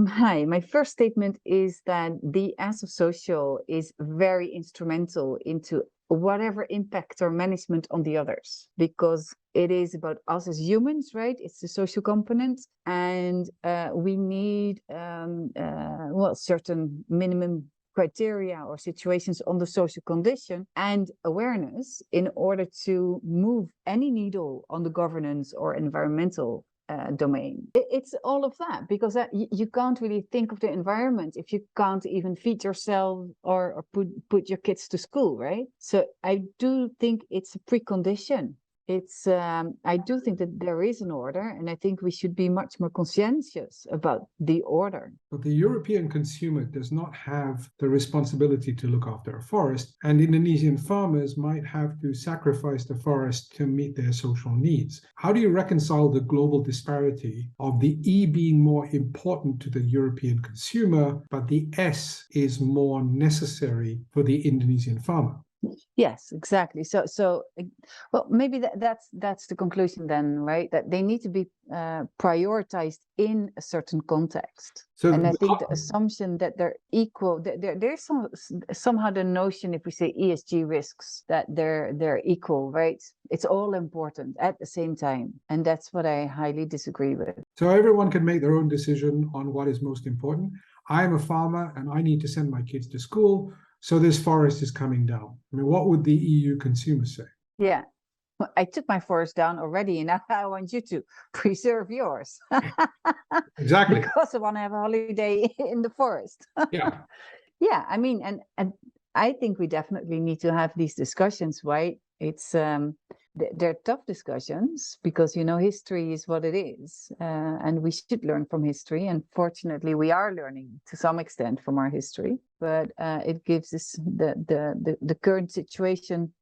Hi, my first statement is that the S of social is very instrumental into whatever impact or management on the others, because it is about us as humans, right? It's the social component, and we need certain minimum criteria or situations on the social condition and awareness in order to move any needle on the governance or environmental domain. It's all of that, because you can't really think of the environment if you can't even feed yourself or put your kids to school, right? So I do think it's a precondition. I do think that there is an order, and I think we should be much more conscientious about the order. But the European consumer does not have the responsibility to look after a forest, and Indonesian farmers might have to sacrifice the forest to meet their social needs. How do you reconcile the global disparity of the E being more important to the European consumer, but the S is more necessary for the Indonesian farmer? Yes, exactly. So well, maybe that's the conclusion then, right? That they need to be prioritized in a certain context. So and I think the assumption that they're equal, there's somehow the notion, if we say ESG risks, that they're equal, right? It's all important at the same time, and that's what I highly disagree with. So everyone can make their own decision on what is most important. I'm a farmer and I need to send my kids to school, so this forest is coming down. I mean, what would the EU consumer say? Yeah, I took my forest down already, and now I want you to preserve yours. Exactly. Because I want to have a holiday in the forest. Yeah. Yeah, I mean, and I think we definitely need to have these discussions, right? It's they're tough discussions, because history is what it is, and we should learn from history. And fortunately, we are learning to some extent from our history. But it gives us the current situation.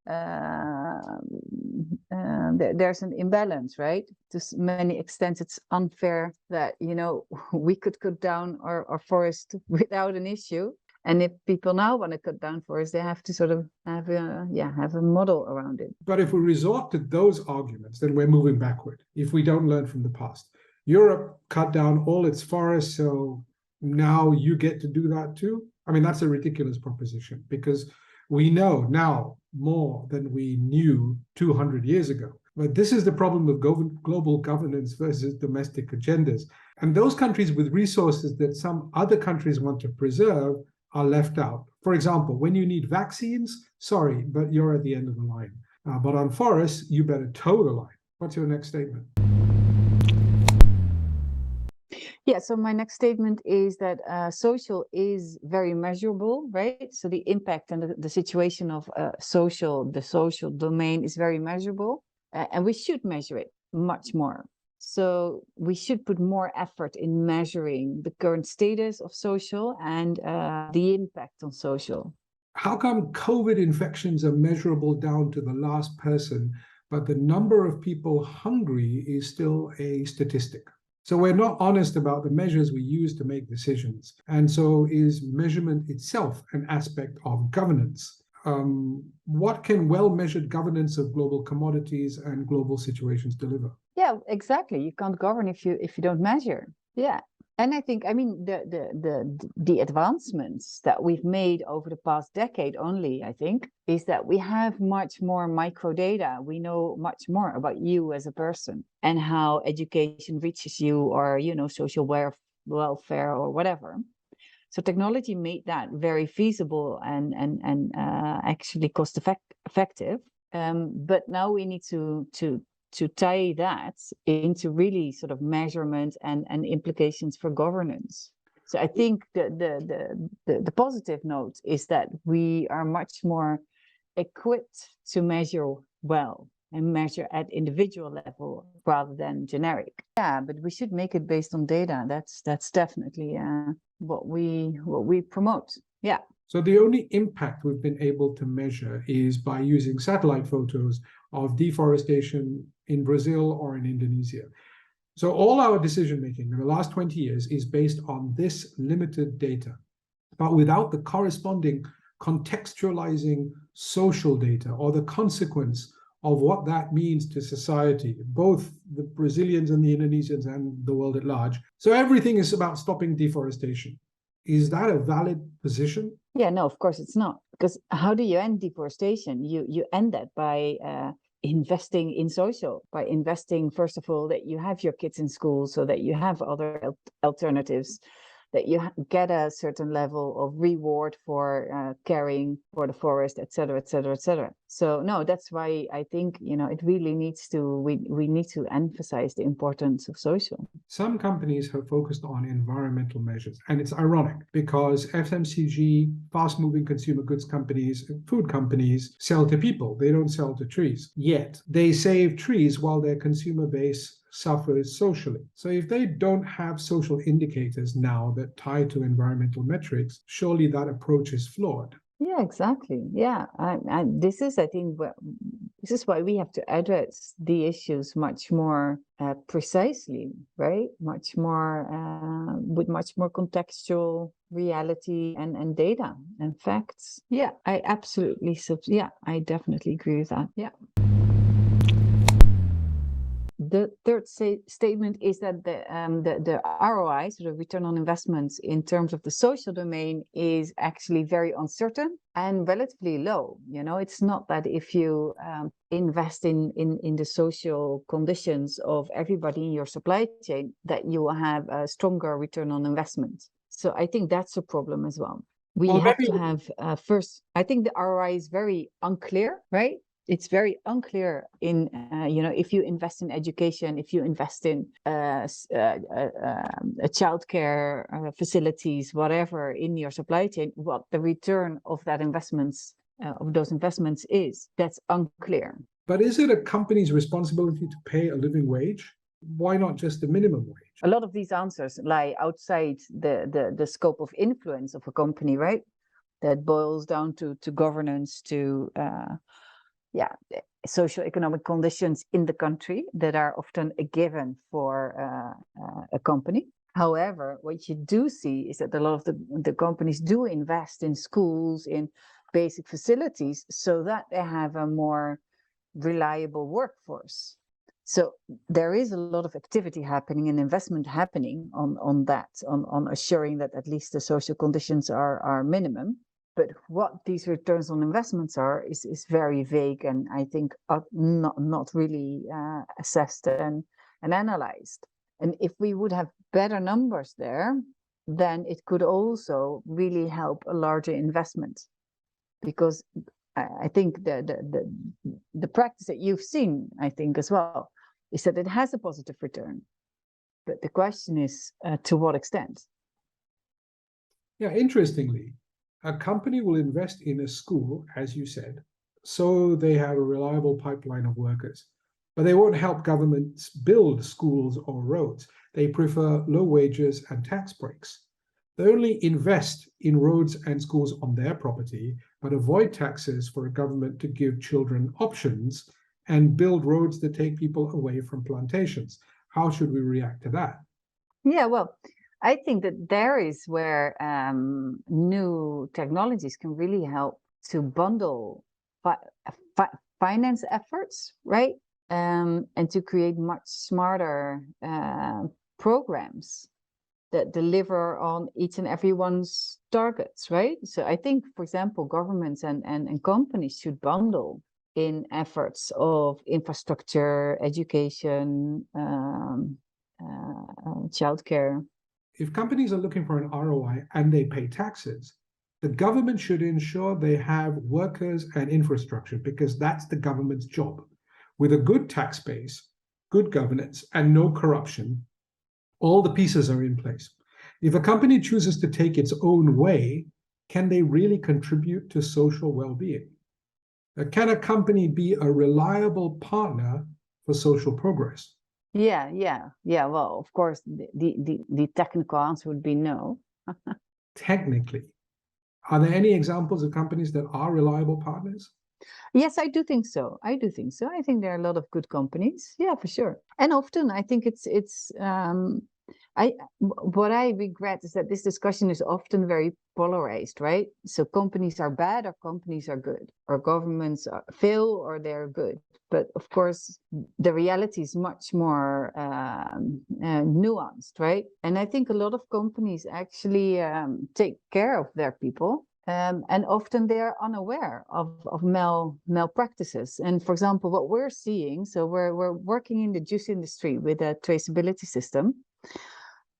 There's an imbalance, right? To many extents, it's unfair that we could cut down our forest without an issue. And if people now want to cut down forests, they have to sort of have a model around it. But if we resort to those arguments, then we're moving backward if we don't learn from the past. Europe cut down all its forests, so now you get to do that too? I mean, that's a ridiculous proposition, because we know now more than we knew 200 years ago. But this is the problem of global governance versus domestic agendas. And those countries with resources that some other countries want to preserve are left out. For example, when you need vaccines, sorry, but you're at the end of the line. But on forests, you better toe the line. What's your next statement? Yeah, so my next statement is that social is very measurable, right? So the impact and the situation of the social domain is very measurable, and we should measure it much more. So we should put more effort in measuring the current status of social and the impact on social. How come COVID infections are measurable down to the last person, but the number of people hungry is still a statistic? So we're not honest about the measures we use to make decisions. And so is measurement itself an aspect of governance? What can well-measured governance of global commodities and global situations deliver? Yeah, exactly. You can't govern if you don't measure. Yeah. And I think, the advancements that we've made over the past decade only, I think, is that we have much more micro data. We know much more about you as a person and how education reaches you, or, social welfare or whatever. So technology made that very feasible and actually cost effective. But now we need to tie that into really sort of measurement and implications for governance. So I think the positive note is that we are much more equipped to measure well and measure at individual level rather than generic. Yeah, but we should make it based on data. That's definitely what we promote. Yeah. So the only impact we've been able to measure is by using satellite photos of deforestation in Brazil or in Indonesia. So all our decision-making in the last 20 years is based on this limited data, but without the corresponding contextualizing social data or the consequence of what that means to society, both the Brazilians and the Indonesians and the world at large. So everything is about stopping deforestation. Is that a valid position? Yeah, no, of course it's not. Because how do you end deforestation? You end that by investing in social, by investing, first of all, that you have your kids in school so that you have other alternatives, that you get a certain level of reward for caring for the forest, et cetera, et cetera, et cetera. So no, that's why I think, it really needs to, we need to emphasize the importance of social. Some companies have focused on environmental measures, and it's ironic because FMCG, fast-moving consumer goods companies, food companies sell to people. They don't sell to trees. Yet they save trees while their consumer base suffers socially. So if they don't have social indicators now that tie to environmental metrics, surely that approach is flawed. Yeah, exactly. Yeah, and this is, I think, this is why we have to address the issues much more precisely, right? Much more with much more contextual reality and data and facts. Yeah, I absolutely. Yeah, I definitely agree with that. Yeah. The third statement is that the ROI, so the return on investments in terms of the social domain, is actually very uncertain and relatively low. It's not that if you invest in the social conditions of everybody in your supply chain, that you will have a stronger return on investment. So I think that's a problem as well. We have to have first, I think the ROI is very unclear, right? It's very unclear in, if you invest in education, if you invest in childcare facilities, whatever in your supply chain, what the return of that of those investments is. That's unclear. But is it a company's responsibility to pay a living wage? Why not just the minimum wage? A lot of these answers lie outside the scope of influence of a company, right? That boils down to governance, to socioeconomic conditions in the country that are often a given for a company. However, what you do see is that a lot of the companies do invest in schools, in basic facilities, so that they have a more reliable workforce. So there is a lot of activity happening and investment happening on that, on assuring that at least the social conditions are minimum. But what these returns on investments are is very vague, and I think not really assessed and analyzed. And if we would have better numbers there, then it could also really help a larger investment. Because I think the practice that you've seen, I think as well, is that it has a positive return. But the question is, to what extent? Yeah, interestingly, a company will invest in a school, as you said, so they have a reliable pipeline of workers. But they won't help governments build schools or roads. They prefer low wages and tax breaks. They only invest in roads and schools on their property, but avoid taxes for a government to give children options and build roads that take people away from plantations. How should we react to that? Yeah, well, I think that there is where new technologies can really help to bundle finance efforts, right? And to create much smarter programs that deliver on each and everyone's targets, right? So I think, for example, governments and companies should bundle in efforts of infrastructure, education, childcare. If companies are looking for an ROI and they pay taxes, the government should ensure they have workers and infrastructure, because that's the government's job. With a good tax base, good governance, and no corruption, all the pieces are in place. If a company chooses to take its own way, can they really contribute to social well-being? Can a company be a reliable partner for social progress? Yeah. Well, of course, the technical answer would be no. Technically. Are there any examples of companies that are reliable partners? Yes, I do think so. I think there are a lot of good companies. Yeah, for sure. And often I think it's What I regret is that this discussion is often very polarized, right? So companies are bad or companies are good, or governments fail or they're good. But of course, the reality is much more nuanced, right? And I think a lot of companies actually take care of their people. And often they are unaware of malpractices. And for example, what we're seeing, so we're working in the juice industry with a traceability system.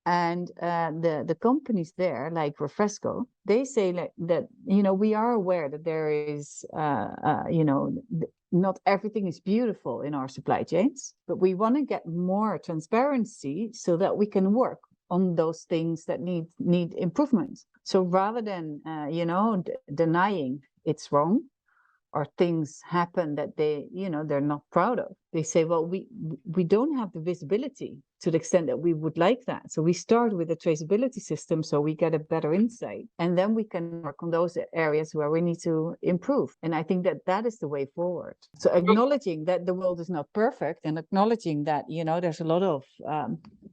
And the companies there, like Refresco, they say that, we are aware that there is, not everything is beautiful in our supply chains, but we want to get more transparency so that we can work on those things that need improvement. So rather than, denying it's wrong, or things happen that they're not proud of, they say, well, we don't have the visibility to the extent that we would like that. So we start with a traceability system so we get a better insight, and then we can work on those areas where we need to improve. And I think that is the way forward. So acknowledging that the world is not perfect, and acknowledging that there's a lot of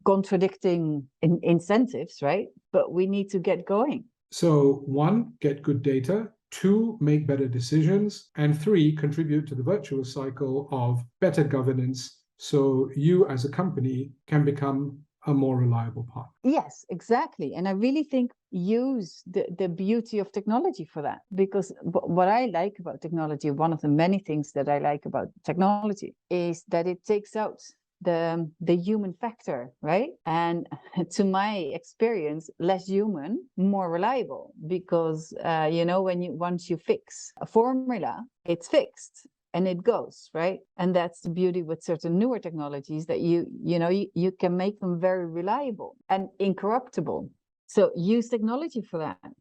contradicting incentives, right? But we need to get going. So 1, get good data. 2, make better decisions. And 3, contribute to the virtuous cycle of better governance, so you as a company can become a more reliable partner. Yes, exactly. And I really think use the beauty of technology for that, because what I like about technology, one of the many things that I like about technology, is that it takes out the human factor, right? And to my experience, less human, more reliable, because once you fix a formula, it's fixed and it goes, right? And that's the beauty with certain newer technologies, that you can make them very reliable and incorruptible. So use technology for that.